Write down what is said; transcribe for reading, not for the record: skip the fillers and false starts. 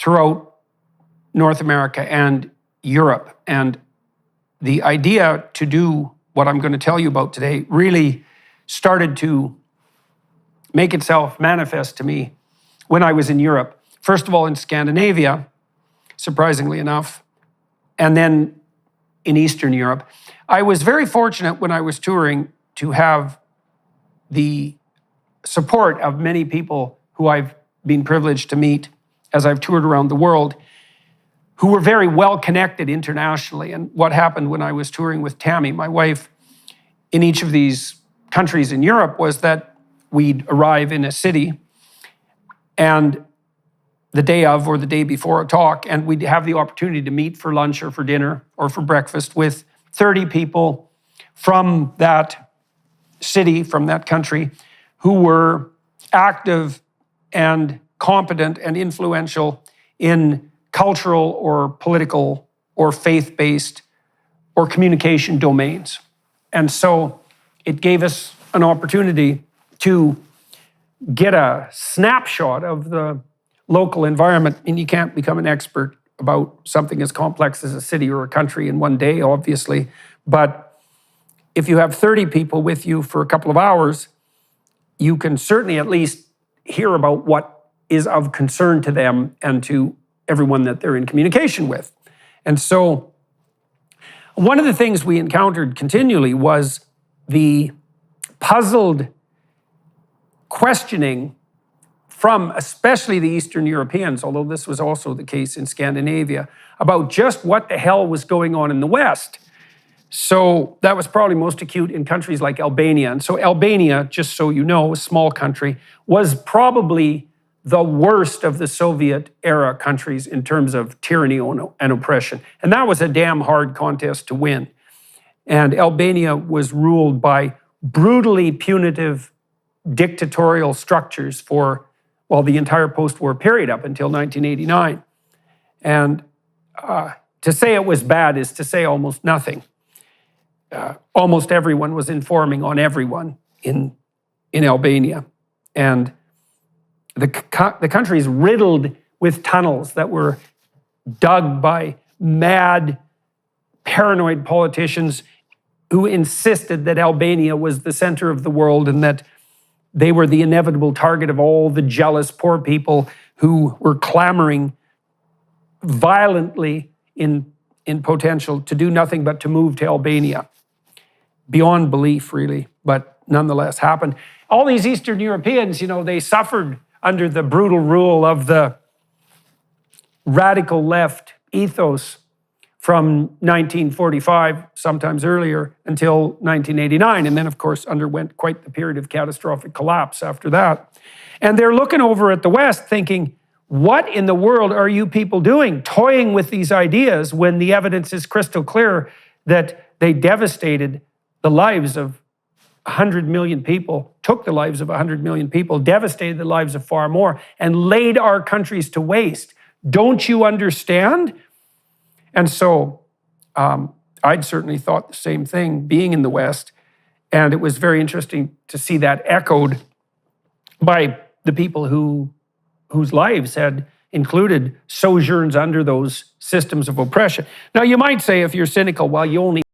throughout North America and Europe. And the idea to do what I'm going to tell you about today really started to make itself manifest to me when I was in Europe. First of all, in Scandinavia, surprisingly enough, and then in Eastern Europe. I was very fortunate when I was touring to have the support of many people who I've been privileged to meet as I've toured around the world, who were very well connected internationally. And what happened when I was touring with Tammy, my wife, in each of these countries in Europe was that we'd arrive in a city and the day of or the day before a talk, and we'd have the opportunity to meet for lunch or for dinner or for breakfast with 30 people from that city, from that country, who were active and competent and influential in cultural or political or faith-based or communication domains. And so it gave us an opportunity to get a snapshot of the local environment. And you can't become an expert about something as complex as a city or a country in one day, obviously. But if you have 30 people with you for a couple of hours, you can certainly at least hear about what is of concern to them and to everyone that they're in communication with. And so one of the things we encountered continually was the puzzled questioning from especially the Eastern Europeans, although this was also the case in Scandinavia, about just what the hell was going on in the West. So that was probably most acute in countries like Albania. And so Albania, just so you know, a small country, was probably the worst of the Soviet-era countries in terms of tyranny and oppression. And that was a damn hard contest to win. And Albania was ruled by brutally punitive dictatorial structures for, well, the entire post-war period up until 1989. And to say it was bad is to say almost nothing. Almost everyone was informing on everyone in Albania. And the country is riddled with tunnels that were dug by mad, paranoid politicians who insisted that Albania was the center of the world and that they were the inevitable target of all the jealous poor people who were clamoring violently in potential to do nothing but to move to Albania. Beyond belief, really, but nonetheless happened. All these Eastern Europeans, they suffered under the brutal rule of the radical left ethos from 1945, sometimes earlier, until 1989. And then, of course, underwent quite the period of catastrophic collapse after that. And they're looking over at the West thinking, what in the world are you people doing, toying with these ideas when the evidence is crystal clear that they devastated the lives of 100 million people, took the lives of 100 million people, devastated the lives of far more, and laid our countries to waste. Don't you understand? And so I'd certainly thought the same thing, being in the West, and it was very interesting to see that echoed by the people whose lives had included sojourns under those systems of oppression. Now, you might say, if you're cynical, well, you only